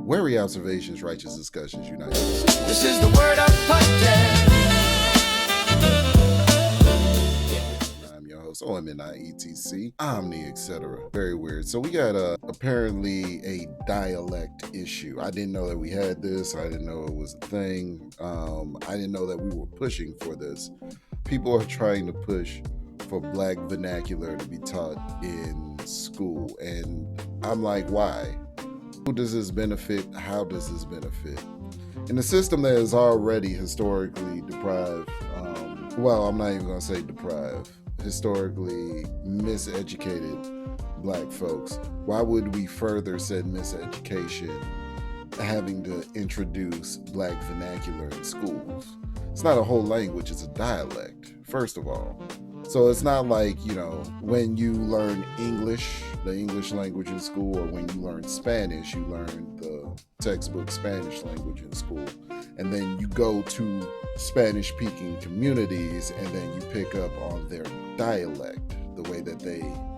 Wary observations, righteous discussions, unite. This is the word of podcast. I'm your host, OMNI, Omni, etc. Very weird. So we got apparently a dialect issue. I didn't know that we had this. I didn't know it was a thing. I didn't know that we were pushing for this. People are trying to push for Black vernacular to be taught in school. And I'm like, why? Who does this benefit? How does this benefit? In a system that is already historically deprived, I'm not even going to say deprived, historically miseducated Black folks, why would we further said miseducation having to introduce Black vernacular in schools? It's not a whole language, it's a dialect, first of all. So it's not like, when you learn English, the English language in school, or when you learn Spanish, you learn the textbook Spanish language in school. And then you go to Spanish-speaking communities and then you pick up on their dialect, the way that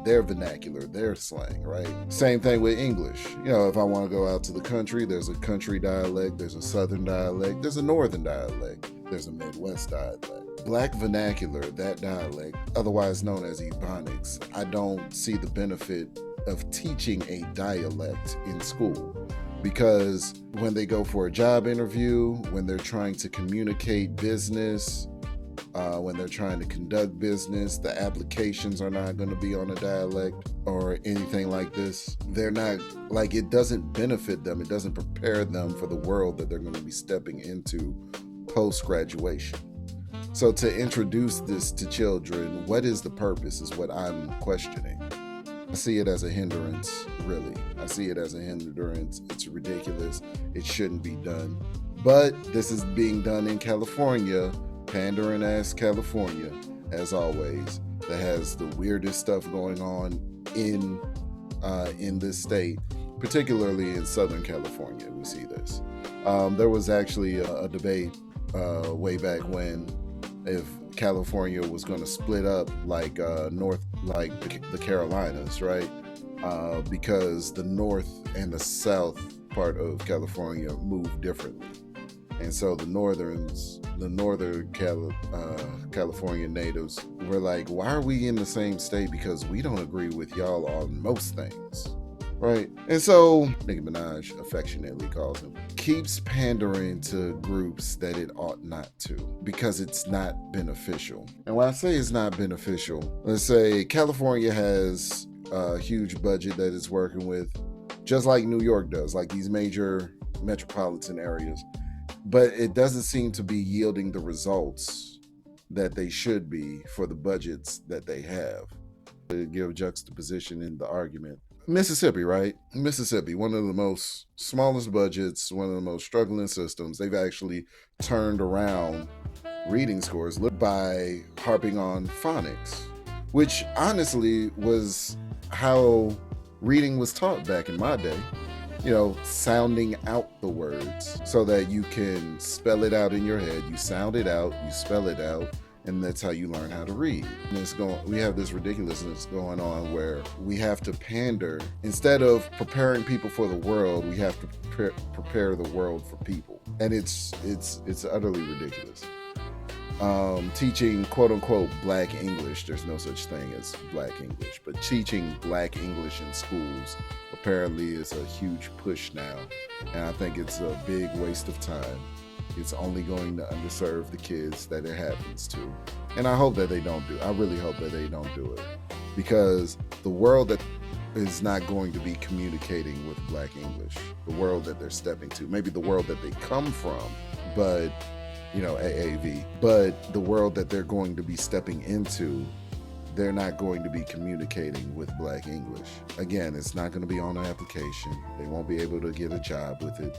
their vernacular, their slang, right? Same thing with English. If I want to go out to the country, there's a country dialect, there's a southern dialect, there's a northern dialect, there's a Midwest dialect. Black vernacular, that dialect, otherwise known as Ebonics, I don't see the benefit of teaching a dialect in school, because when they go for a job interview, when they're trying to communicate business, when they're trying to conduct business, the applications are not going to be on a dialect or anything like this. They're not, it doesn't benefit them. It doesn't prepare them for the world that they're going to be stepping into post-graduation. So to introduce this to children, what is the purpose is what I'm questioning. I see it as a hindrance, really. I see it as a hindrance. It's ridiculous. It shouldn't be done. But this is being done in California, pandering ass California, as always, that has the weirdest stuff going on in this state, particularly in Southern California. We see this. There was actually a debate way back when, if California was going to split up like the Carolinas, right? Because the north and the south part of California move differently. And so the northern California natives were like, why are we in the same state? Because we don't agree with y'all on most things, right? And so Nicki Minaj affectionately calls him, keeps pandering to groups that it ought not to, because it's not beneficial. And when I say it's not beneficial, let's say California has a huge budget that it's working with, just like New York does, like these major metropolitan areas. But it doesn't seem to be yielding the results that they should be for the budgets that they have. To give juxtaposition in the argument, Mississippi, right? Mississippi, one of the most smallest budgets, one of the most struggling systems. They've actually turned around reading scores by harping on phonics, which honestly was how reading was taught back in my day. Sounding out the words so that you can spell it out in your head. You sound it out, you spell it out, and that's how you learn how to read. And we have this ridiculousness going on where we have to pander. Instead of preparing people for the world, we have to prepare the world for people. And it's utterly ridiculous. Teaching quote unquote Black English, there's no such thing as Black English, but teaching Black English in schools apparently is a huge push now, and I think it's a big waste of time. It's only going to underserve the kids that it happens to, and I hope that they don't do. I really hope that they don't do it, because the world that is not going to be communicating with Black English, the world that they're stepping to, maybe the world that they come from, but AAVE, but the world that they're going to be stepping into, they're not going to be communicating with Black English. Again, it's not going to be on an application. They won't be able to get a job with it.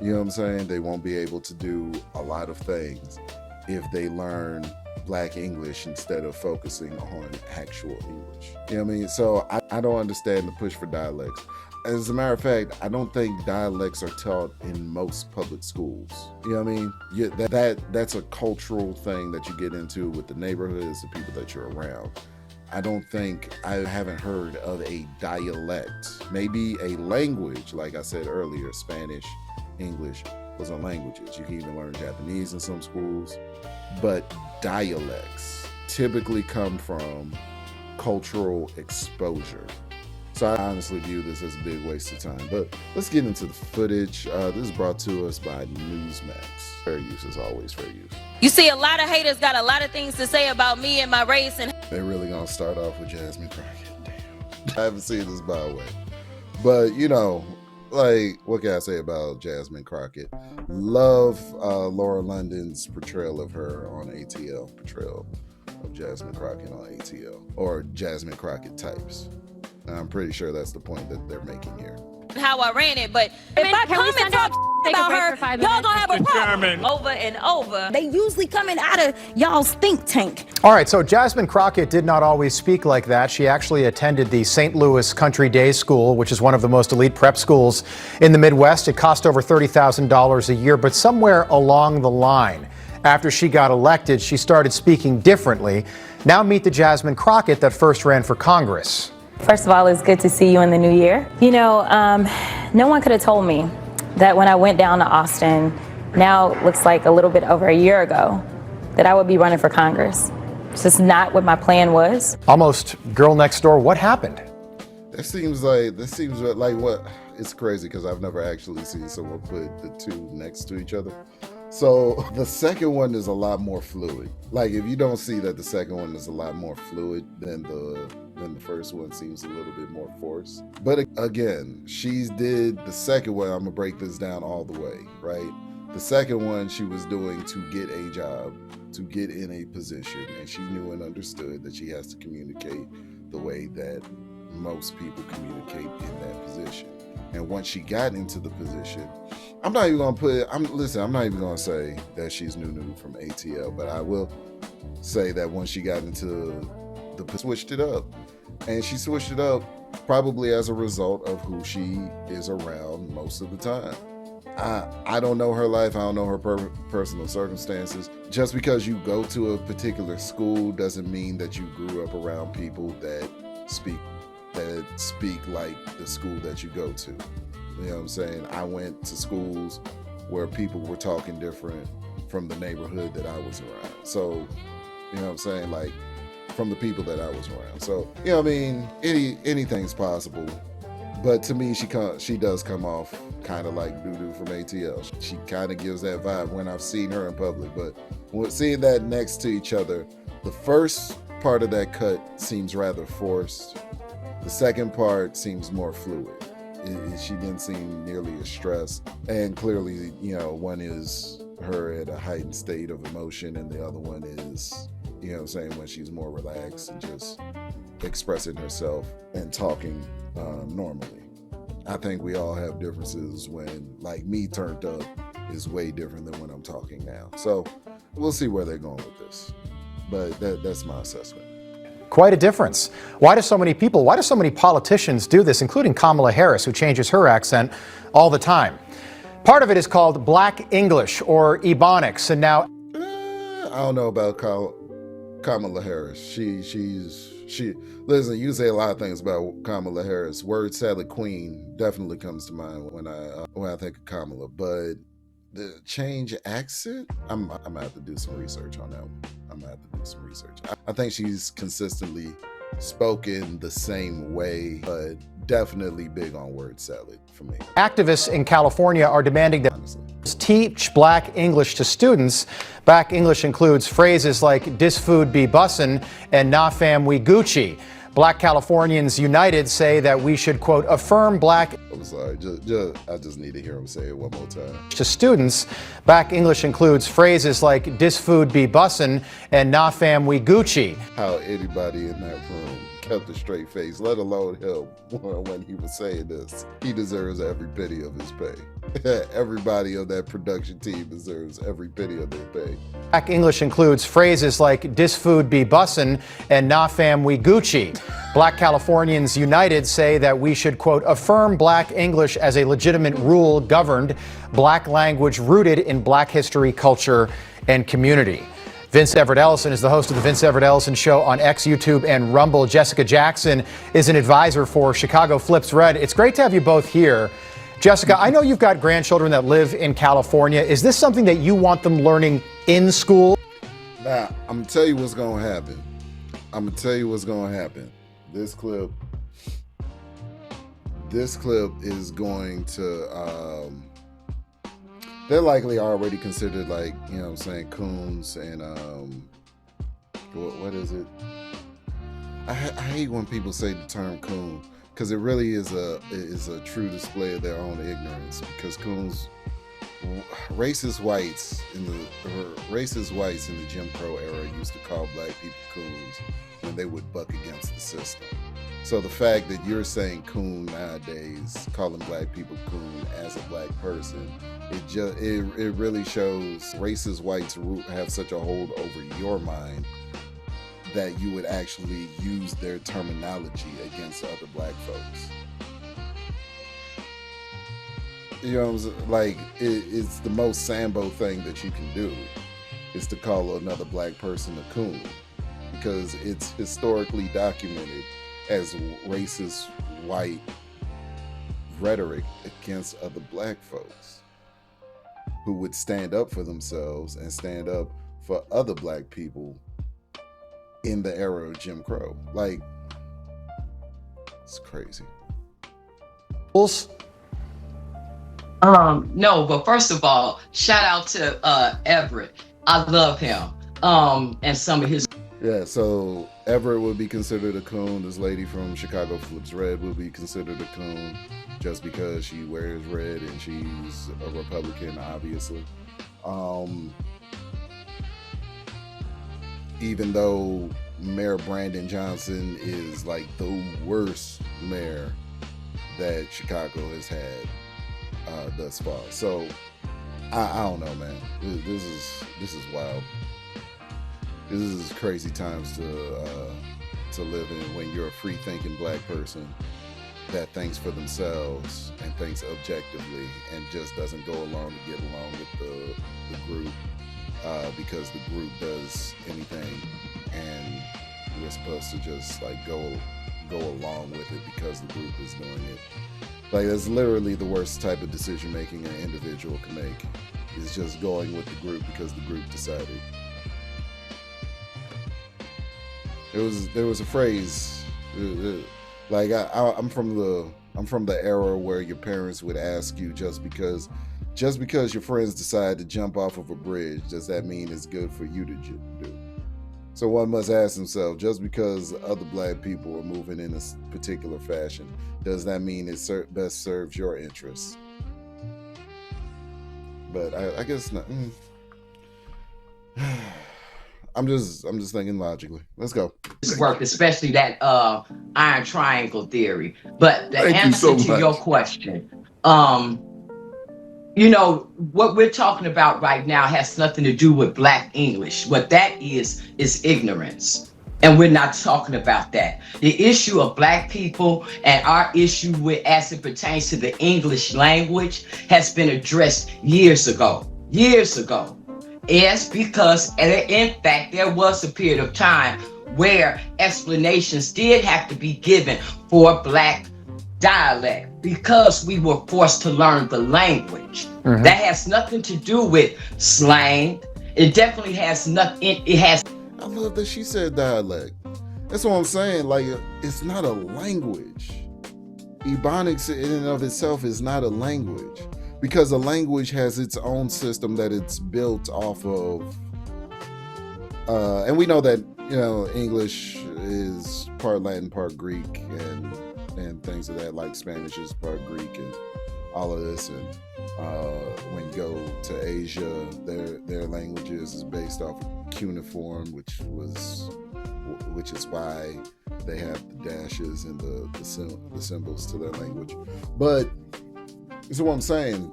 You know what I'm saying? They won't be able to do a lot of things if they learn Black English instead of focusing on actual English. You know what I mean? So I don't understand the push for dialects. As a matter of fact, I don't think dialects are taught in most public schools. You know what I mean? That's a cultural thing that you get into with the neighborhoods, the people that you're around. I don't think I haven't heard of a dialect. Maybe a language, like I said earlier, Spanish, English, those are languages. You can even learn Japanese in some schools. But dialects typically come from cultural exposure. So I honestly view this as a big waste of time. But let's get into the footage. This is brought to us by Newsmax. Fair use is always fair use. You see, a lot of haters got a lot of things to say about me and my race. And they're really gonna start off with Jasmine Crockett. Damn. I haven't seen this, by the way. But, you know, like, what can I say about Jasmine Crockett? Love Laura London's portrayal of her on ATL. Portrayal of Jasmine Crockett on ATL. Or Jasmine Crockett types. I'm pretty sure that's the point that they're making here. How I ran it, but if I come and talk about her, y'all gonna have a problem over and over. They usually coming out of y'all's think tank. All right, so Jasmine Crockett did not always speak like that. She actually attended the St. Louis Country Day School, which is one of the most elite prep schools in the Midwest. It cost over $30,000 a year, but somewhere along the line, after she got elected, she started speaking differently. Now meet the Jasmine Crockett that first ran for Congress. First of all, it's good to see you in the new year. You know, no one could have told me that when I went down to Austin, now looks like a little bit over a year ago, that I would be running for Congress. It's just not what my plan was. Almost girl next door. What happened? This seems like what? It's crazy because I've never actually seen someone put the two next to each other. So the second one is a lot more fluid. Like, if you don't see that the second one is a lot more fluid than the first one seems a little bit more forced. But again, she did the second one. I'm gonna break this down all the way, right? The second one she was doing to get a job, to get in a position, and she knew and understood that she has to communicate the way that most people communicate in that position. And once she got into the position, I'm not even gonna say that she's new from ATL, but I will say that once she got into switched it up. And she switched it up probably as a result of who she is around most of the time. I don't know her life. I don't know her personal circumstances. Just because you go to a particular school doesn't mean that you grew up around people that speak like the school that you go to. You know what I'm saying? I went to schools where people were talking different from the neighborhood that I was around. So, you know what I'm saying? Like, from the people that I was around. So, you know what I mean? Anything's possible. But to me, she does come off kind of like Dudu from ATL. She kind of gives that vibe when I've seen her in public. But when seeing that next to each other, the first part of that cut seems rather forced. The second part seems more fluid. She didn't seem nearly as stressed. And clearly, you know, one is her at a heightened state of emotion and the other one is, you know what I'm saying, when she's more relaxed and just expressing herself and talking normally. I think we all have differences when, like, me turned up is way different than when I'm talking now. So we'll see where they're going with this. But that's my assessment. Quite a difference. Why do so many politicians do this, including Kamala Harris, who changes her accent all the time? Part of it is called Black English or Ebonics, and now I don't know about Kamala Harris. She listen, you say a lot of things about Kamala Harris. Word salad queen definitely comes to mind when I think of Kamala, but the change accent, I'm gonna have to do some research on that one. I think she's consistently spoken the same way, but definitely big on word salad for me. Activists in California are demanding that teach Black English to students. Black English includes phrases like "dis food be bussin" and "nah fam we Gucci." Black Californians United say that we should, quote, affirm Black. I'm sorry, I just need to hear him say it one more time. To students, Black English includes phrases like "dis food be bussin" and "nah fam we Gucci." How anybody in that room kept a straight face, let alone him, when he was saying this. He deserves every penny of his pay. Everybody on that production team deserves every penny of their pay. Black English includes phrases like "dis food be bussin" and "nah fam we Gucci." Black Californians United say that we should, quote, affirm Black English as a legitimate rule governed Black language rooted in Black history, culture, and community. Vince Everett Ellison is the host of the Vince Everett Ellison Show on X, YouTube, and Rumble. Jessica Jackson is an advisor for Chicago Flips Red. It's great to have you both here. Jessica, I know you've got grandchildren that live in California. Is this something that you want them learning in school? Now, I'm going to tell you what's going to happen. This clip is going to, they're likely already considered, like, you know what I'm saying, coons and, what is it? I hate when people say the term coon, because it really is a true display of their own ignorance, because coons, racist whites in the Jim Crow era used to call black people coons when they would buck against the system. So the fact that you're saying coon nowadays, calling black people coon as a black person, it really shows racist whites have such a hold over your mind that you would actually use their terminology against other black folks. You know what I'm saying? Like, it's the most Sambo thing that you can do, is to call another black person a coon, because it's historically documented as racist white rhetoric against other black folks who would stand up for themselves and stand up for other black people in the era of Jim Crow. Like, it's crazy. No, but first of all, shout out to Everett. I love him. And some of his. Yeah, so Everett would be considered a coon. This lady from Chicago Flips Red would be considered a coon just because she wears red and she's a Republican, obviously. Even though Mayor Brandon Johnson is like the worst mayor that Chicago has had thus far. So I don't know, man. This is wild. This is crazy times to live in when you're a free-thinking black person that thinks for themselves and thinks objectively and just doesn't go along to get along with the group because the group does anything, and we're supposed to just like go along with it because the group is doing it. Like, that's literally the worst type of decision making an individual can make, is just going with the group because the group decided. There was a phrase, like I'm from the era where your parents would ask you, just because your friends decide to jump off of a bridge, does that mean it's good for you to do? So one must ask himself, just because other black people are moving in a particular fashion, does that mean it best serves your interests? But I guess not. I'm just thinking logically. Let's go. Work, especially that iron triangle theory. But the answer to your question, you know, what we're talking about right now has nothing to do with Black English. What that is ignorance. And we're not talking about that. The issue of Black people and our issue with, as it pertains to the English language, has been addressed years ago. Yes, because in fact, there was a period of time where explanations did have to be given for Black dialect because we were forced to learn the language. Mm-hmm. That has nothing to do with slang. It definitely has nothing. It has. I love that she said dialect. That's what I'm saying. Like, it's not a language. Ebonics in and of itself is not a language, because a language has its own system that it's built off of. And we know that, you know, English is part Latin, part Greek, and things of that, like Spanish is part Greek and all of this. And when you go to Asia, their languages is based off of cuneiform, which is why they have the dashes and the symbols to their language. But that's what I'm saying.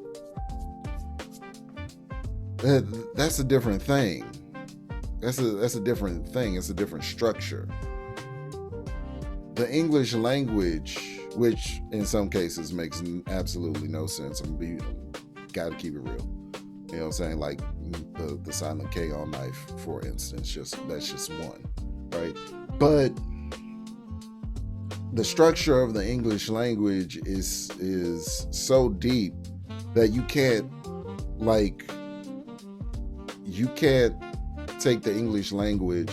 That's a different thing. That's a different thing. It's a different structure. The English language, which in some cases makes absolutely no sense. Gotta keep it real. You know what I'm saying? Like, the silent K on knife, for instance. That's just one, right? But the structure of the English language is so deep that you can't take the English language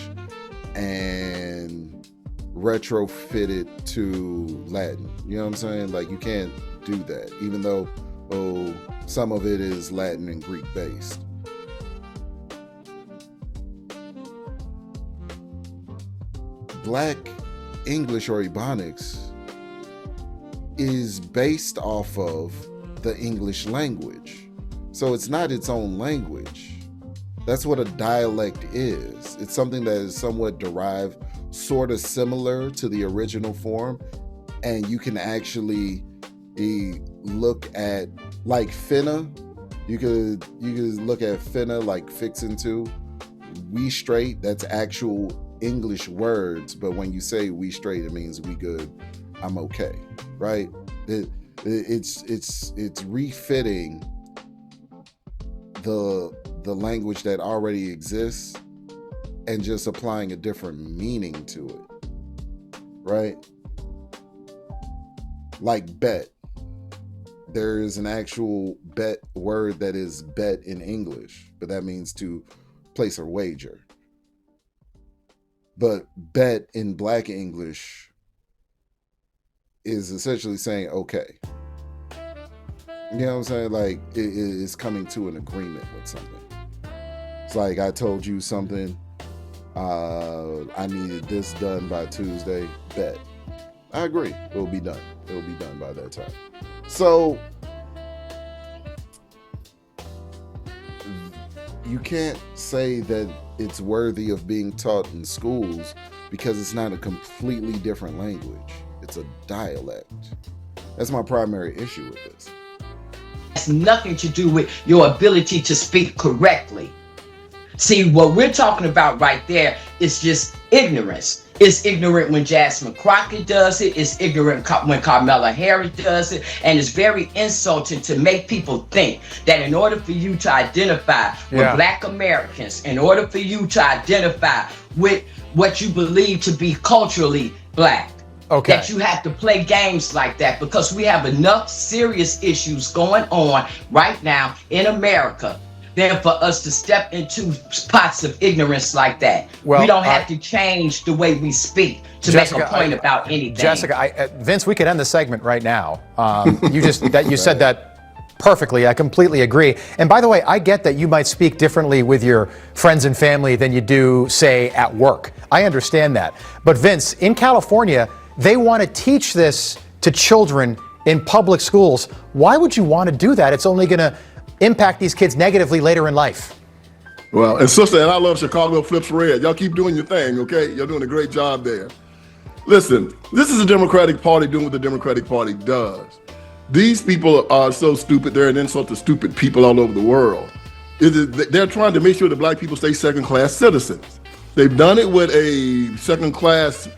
and retrofit it to Latin. You know what I'm saying? Like, you can't do that, even though some of it is Latin and Greek based. Black English, or Ebonics, is based off of the English language. So it's not its own language. That's what a dialect is. It's something that is somewhat derived, sort of similar to the original form. And you can actually look at, like, finna. You could look at finna, like fixing to. We straight, that's actual English words, but when you say we straight, it means we good, I'm okay, right? It's refitting the language that already exists and just applying a different meaning to it, right? Like bet. There is an actual bet word that is bet in English, but that means to place a wager. But bet in Black English is essentially saying okay. You know what I'm saying? Like, it is coming to an agreement with something. It's like, I told you something, I needed this done by Tuesday, bet. I agree, it'll be done. It'll be done by that time. So, you can't say that it's worthy of being taught in schools because it's not a completely different language. It's a dialect. That's my primary issue with this. It has nothing to do with your ability to speak correctly. See, what we're talking about right there is just ignorance. It's ignorant when Jasmine Crockett does it. It's ignorant when Carmela Harris does it. And it's very insulting to make people think that in order for you to identify with Black Americans, in order for you to identify with what you believe to be culturally Black, that you have to play games like that, because we have enough serious issues going on right now in America than for us to step into pots of ignorance like that. Well, we don't have to change the way we speak to Jessica, make a point about anything. Jessica, Vince, we could end the segment right now. You said that perfectly. I completely agree. And by the way, I get that you might speak differently with your friends and family than you do, say, at work. I understand that. But Vince, in California, they want to teach this to children in public schools. Why would you want to do that? It's only going to impact these kids negatively later in life. Well, and sister, and I love Chicago Flips Red. Y'all keep doing your thing, okay? You're doing a great job there. Listen, this is a Democratic Party doing what the Democratic Party does. These people are so stupid, they're an insult to stupid people all over the world. They're trying to make sure that Black people stay second-class citizens. They've done it with a second-class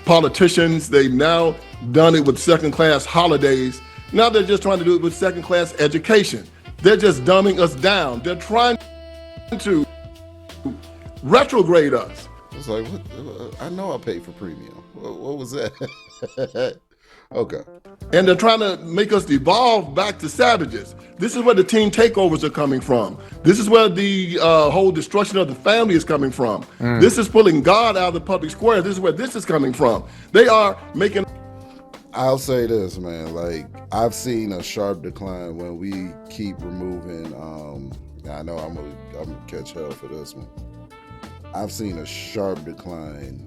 politicians. They've now done it with second-class holidays. Now they're just trying to do it with second-class education. They're just dumbing us down. They're trying to retrograde us. It's like, what? I know I paid for premium. What was that? Okay. And they're trying to make us devolve back to savages. This is where the teen takeovers are coming from. This is where the whole destruction of the family is coming from. This is pulling God out of the public square. This is where this is coming from. They are making... I'll say this, man. Like, I've seen a sharp decline when we keep removing. I know I'm gonna catch hell for this one. I've seen a sharp decline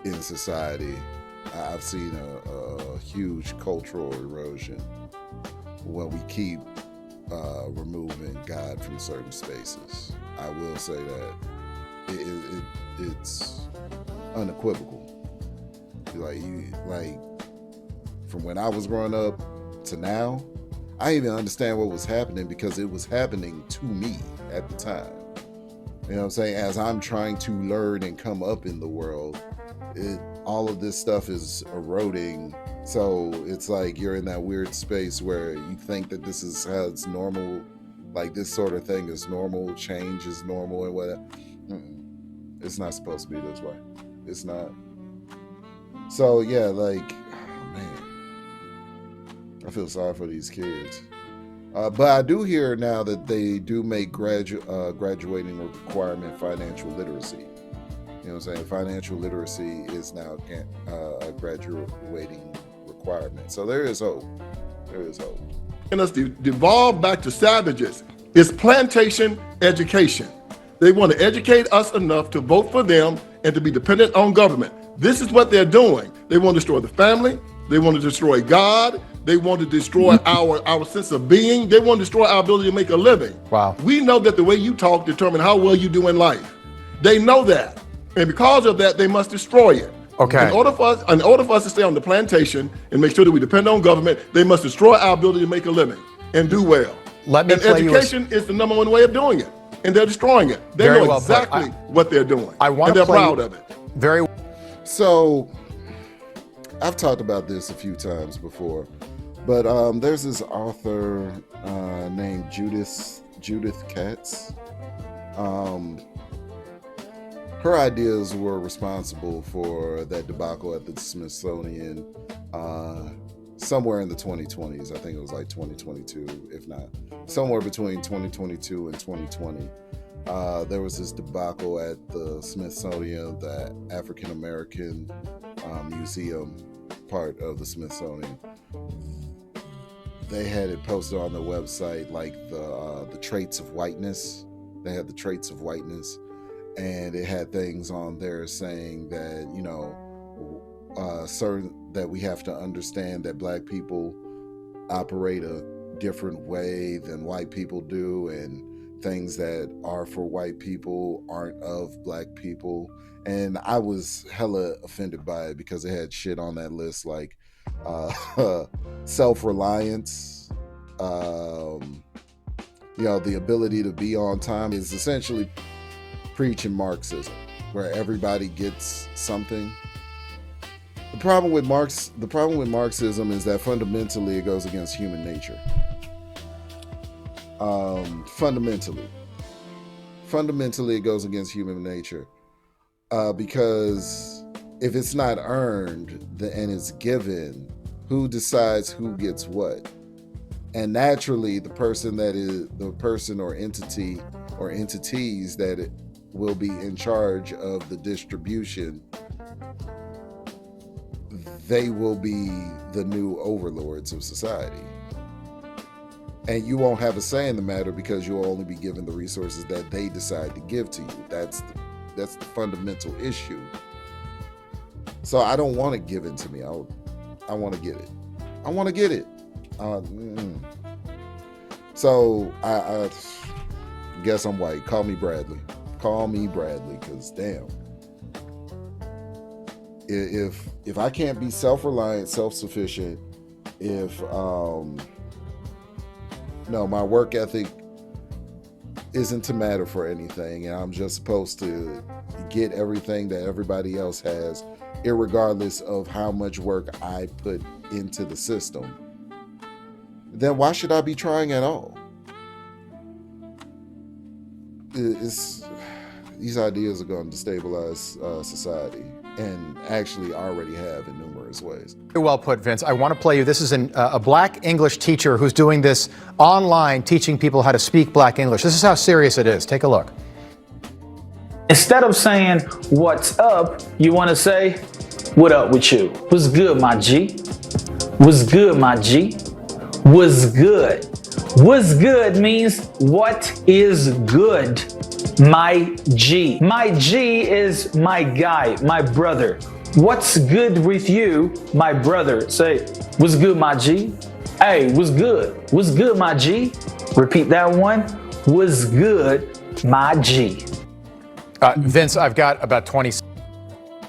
in society. I've seen a huge cultural erosion when we keep removing God from certain spaces. I will say that it's unequivocal. Like from when I was growing up to now, I didn't even understand what was happening because it was happening to me at the time. You know what I'm saying? As I'm trying to learn and come up in the world, all of this stuff is eroding. So it's like you're in that weird space where you think that this is how it's normal like this sort of thing is normal, change is normal and whatever. It's not supposed to be this way. It's not. So yeah, like, oh man, I feel sorry for these kids. But I do hear now that they do make graduating requirement financial literacy. You know what I'm saying? Financial literacy is now a graduating requirement. So there is hope. There is hope. And us devolve back to savages. It's plantation education. They want to educate us enough to vote for them and to be dependent on government. This is what they're doing. They want to destroy the family. They want to destroy God. They want to destroy our sense of being. They want to destroy our ability to make a living. Wow. We know that the way you talk determines how well you do in life. They know that. And because of that, they must destroy it. Okay. In order for us to stay on the plantation and make sure that we depend on government, they must destroy our ability to make a living and do well. Let me and play education is the number one way of doing it. And they're destroying it. They Very know well exactly what they're doing. and they're proud of it. Very. So I've talked about this a few times before, but there's this author named Judith Katz. Her ideas were responsible for that debacle at the Smithsonian somewhere in the 2020s. I think it was like 2022, if not somewhere between 2022 and 2020. There was this debacle at the Smithsonian, the African American Museum part of the Smithsonian. They had it posted on their website, like the traits of whiteness. They had the traits of whiteness, and it had things on there saying that, you know, that we have to understand that black people operate a different way than white people do, and things that are for white people aren't of black people. And I was hella offended by it because it had shit on that list like self-reliance, you know, the ability to be on time, is essentially preaching Marxism, where everybody gets something. The problem with Marxism is that fundamentally it goes against human nature. Fundamentally it goes against human nature, because if it's not earned and it's given, who decides who gets what? And naturally, the person or entity or entities that will be in charge of the distribution, they will be the new overlords of society. And you won't have a say in the matter because you'll only be given the resources that they decide to give to you. That's the fundamental issue. So I don't want it given to me. I want to get it. I want to get it. So I guess I'm white. Call me Bradley. Because damn. If I can't be self-reliant, self-sufficient, if my work ethic isn't to matter for anything, and I'm just supposed to get everything that everybody else has, irregardless of how much work I put into the system, then why should I be trying at all? These ideas are going to destabilize society, and actually already have in numerous ways. Very well put, Vince. I want to play you. This is a black English teacher who's doing this online, teaching people how to speak black English. This is how serious it is. Take a look. Instead of saying, what's up, you want to say, what up with you? What's good, my G? What's good, my G? What's good? What's good means what is good, my G. My G is my guy, my brother. What's good with you, my brother? Say, what's good, my G? Hey, what's good? What's good, my G? Repeat that one. What's good, my G? Vince, I've got about 20.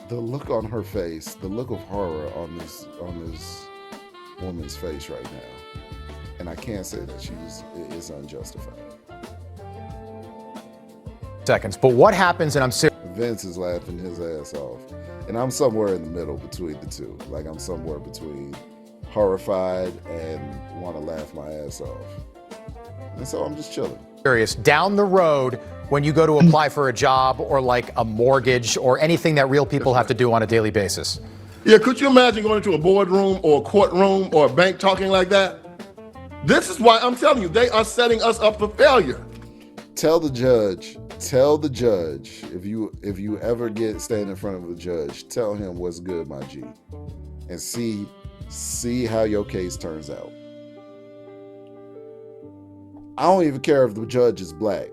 The look on her face, the look of horror on this woman's face right now, and I can't say that is unjustified. Seconds, but what happens, and I'm serious. Vince is laughing his ass off, and I'm somewhere in the middle between the two. Like, I'm somewhere between horrified and want to laugh my ass off. And so I'm just chilling. Curious, down the road, when you go to apply for a job or like a mortgage or anything that real people have to do on a daily basis. Yeah, could you imagine going into a boardroom or a courtroom or a bank talking like that? This is why I'm telling you, they are setting us up for failure. Tell the judge, if you ever stand in front of a judge, tell him what's good, my G, and see how your case turns out. I don't even care if the judge is black.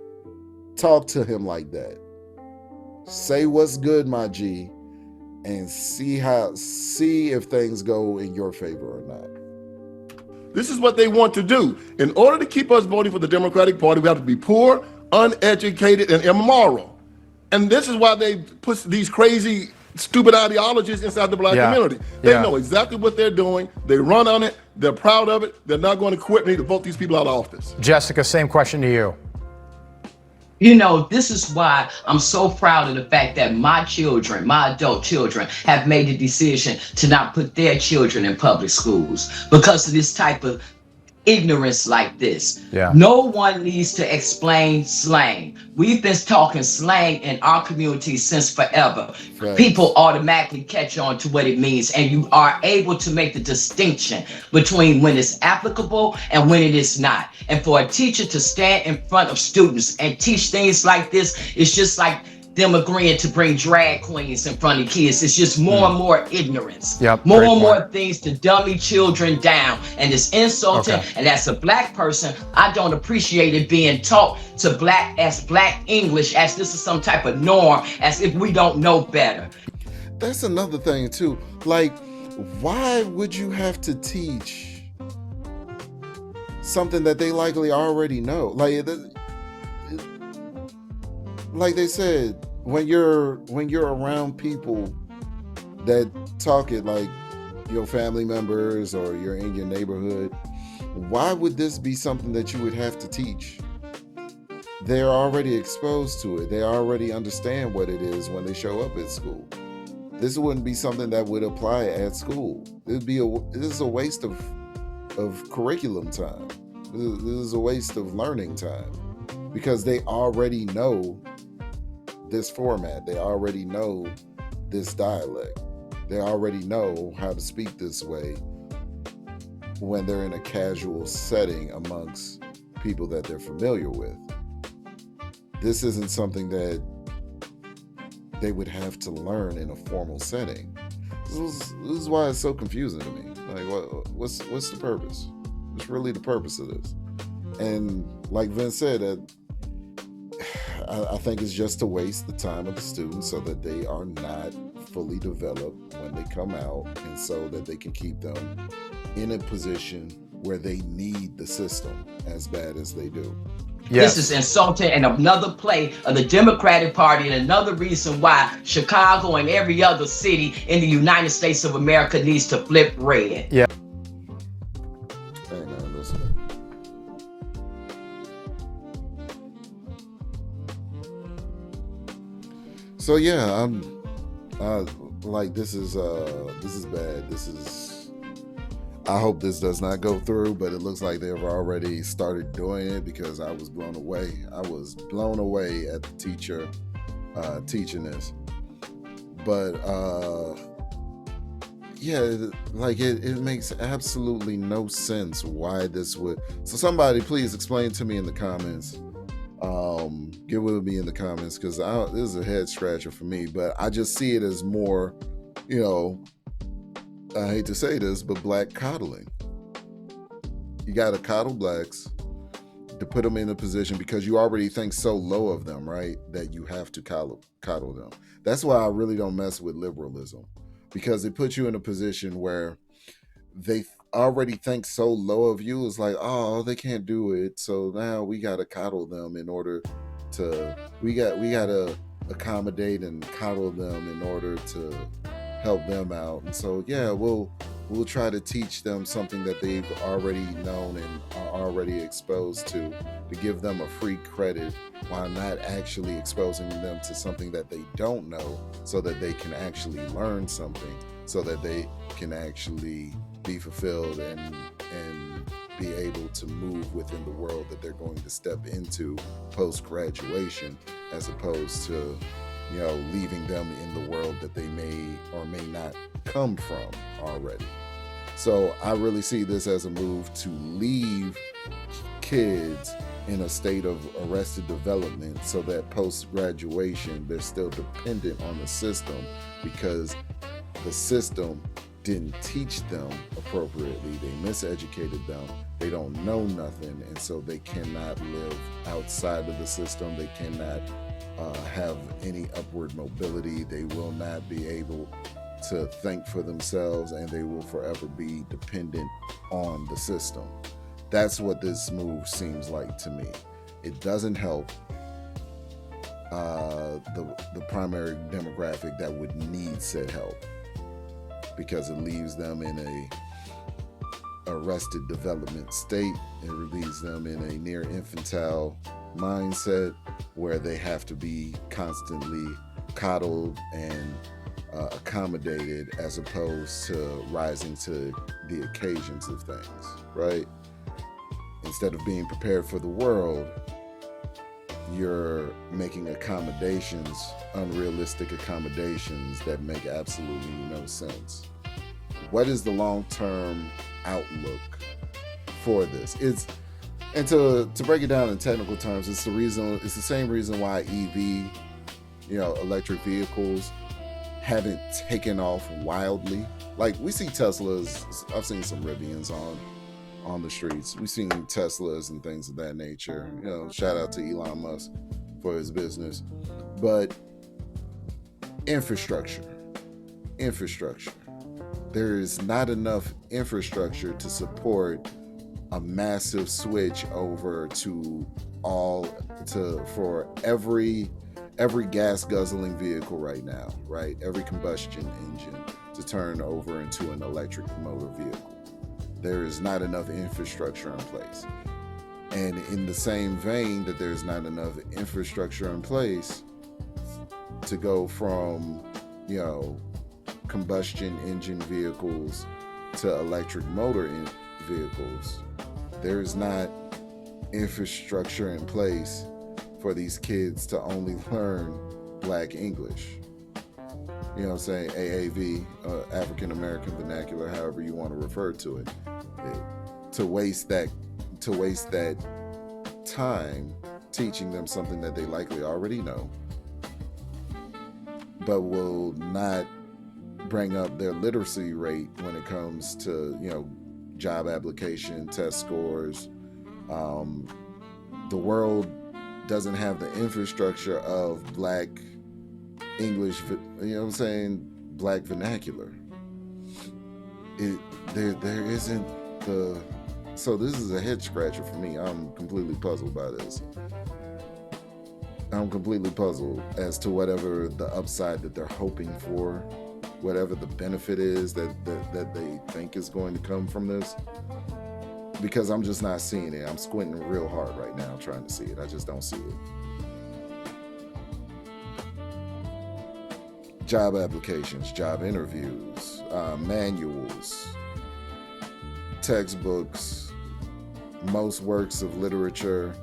Talk to him like that. Say what's good, my G, and see if things go in your favor or not. This is what they want to do. In order to keep us voting for the Democratic Party, we have to be poor, uneducated, and immoral. And this is why they put these crazy, stupid ideologies inside the black community. They know exactly what they're doing. They run on it. They're proud of it. They're not going to quit me to vote these people out of office. Jessica, same question to you. You know, this is why I'm so proud of the fact that my children, my adult children, have made the decision to not put their children in public schools because of this type of ignorance like this. No one needs to explain slang. We've been talking slang in our community since forever. Right. People automatically catch on to what it means, and you are able to make the distinction between when it's applicable and when it is not. And for a teacher to stand in front of students and teach things like this, it's just like them agreeing to bring drag queens in front of kids. It's just more and more ignorance. More and more things to dummy children down. And it's insulting. And as a black person, I don't appreciate it being taught to black English as this is some type of norm, as if we don't know better. That's another thing too. Like, why would you have to teach something that they likely already know? Like they said, when you're around people that talk it like your family members or you're in your neighborhood, why would this be something that you would have to teach? They're already exposed to it. They already understand what it is when they show up at school. This wouldn't be something that would apply at school. This is a waste of curriculum time. This is a waste of learning time because they already know this format. They already know this dialect. They already know how to speak this way when they're in a casual setting amongst people that they're familiar with. This isn't something that they would have to learn in a formal setting. This is why it's so confusing to me. Like, what's the purpose? What's really the purpose of this? And like Vince said, I think it's just to waste the time of the students so that they are not fully developed when they come out, and so that they can keep them in a position where they need the system as bad as they do. This is insulting and another play of the Democratic Party, and another reason why Chicago and every other city in the United States of America needs to flip red. Hey man, listen. So yeah, like this is bad. I hope this does not go through, but it looks like they've already started doing it because I was blown away. I was blown away at the teacher teaching this. But like it makes absolutely no sense why this would. So somebody please explain to me in the comments. Get with me in the comments, because this is a head scratcher for me, but I just see it as more, I hate to say this, but black coddling. You got to coddle blacks to put them in a position because you already think so low of them, right? That you have to coddle them. That's why I really don't mess with liberalism, because it puts you in a position where they already think so low of you. It's like, oh, they can't do it, so now we got to coddle them in order to, we got to accommodate and coddle them in order to help them out. And so we'll try to teach them something that they've already known and are already exposed to give them a free credit, while not actually exposing them to something that they don't know, so that they can actually learn something, so that they can actually be fulfilled and be able to move within the world that they're going to step into post-graduation, as opposed to, leaving them in the world that they may or may not come from already. So I really see this as a move to leave kids in a state of arrested development, so that post-graduation they're still dependent on the system, because the system didn't teach them appropriately. They miseducated them. They don't know nothing, and so they cannot live outside of the system. They cannot have any upward mobility. They will not be able to think for themselves, and they will forever be dependent on the system. That's what this move seems like to me. It doesn't help the primary demographic that would need said help, because it leaves them in a arrested development state. It leaves them in a near infantile mindset where they have to be constantly coddled and accommodated, as opposed to rising to the occasions of things, right? Instead of being prepared for the world, you're making accommodations, unrealistic accommodations that make absolutely no sense. What is the long-term outlook for this? And to break it down in technical terms, it's the same reason why EV, electric vehicles, haven't taken off wildly. Like, we see Teslas. I've seen some Rivians on the streets. We've seen Teslas and things of that nature. Shout out to Elon Musk for his business. But infrastructure. There is not enough infrastructure to support a massive switch over for every gas guzzling vehicle right now, right? Every combustion engine to turn over into an electric motor vehicle. There is not enough infrastructure in place. And in the same vein that there's not enough infrastructure in place to go from, combustion engine vehicles to electric motor vehicles, there is not infrastructure in place for these kids to only learn Black English. You know what I'm saying? AAVE, African American Vernacular, however you want to refer to it. To waste that time teaching them something that they likely already know, but will not bring up their literacy rate when it comes to, job application, test scores. The world doesn't have the infrastructure of Black English, Black vernacular. There isn't so this is a head scratcher for me. I'm completely puzzled by this. I'm completely puzzled as to whatever the upside that they're hoping for, whatever the benefit is that they think is going to come from this, because I'm just not seeing it. I'm squinting real hard right now trying to see it. I just don't see it. Job applications, job interviews, manuals, textbooks, most works of literature,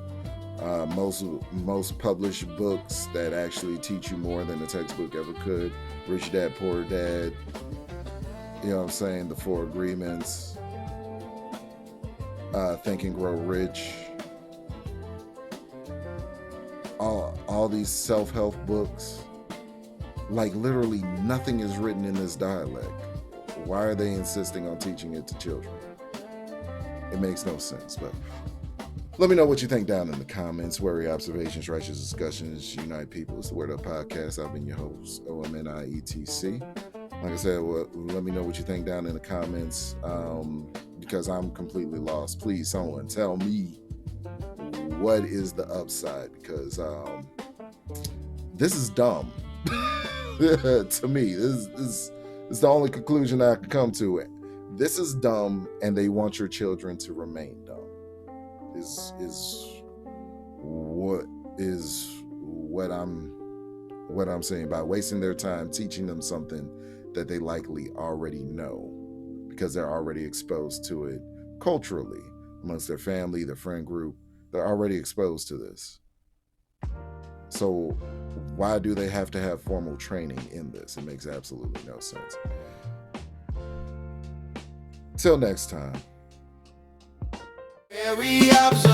most published books that actually teach you more than a textbook ever could. Rich Dad, Poor Dad, The Four Agreements, Think and Grow Rich, all these self-help books. Like, literally nothing is written in this dialect. Why are they insisting on teaching it to children? It makes no sense. But let me know what you think down in the comments. Worry, observations, righteous discussions, unite people. It's the Word Up Podcast. I've been your host, OMNIETC. Like I said, let me know what you think down in the comments, because I'm completely lost. Please, someone tell me what is the upside, because this is dumb. To me, this is the only conclusion I can come to. This is dumb, and they want your children to remain dumb. Is what I'm saying, by wasting their time teaching them something that they likely already know, because they're already exposed to it culturally. amongst their family, their friend group. They're already exposed to this. So why do they have to have formal training in this? It makes absolutely no sense. Till next time. Very observant.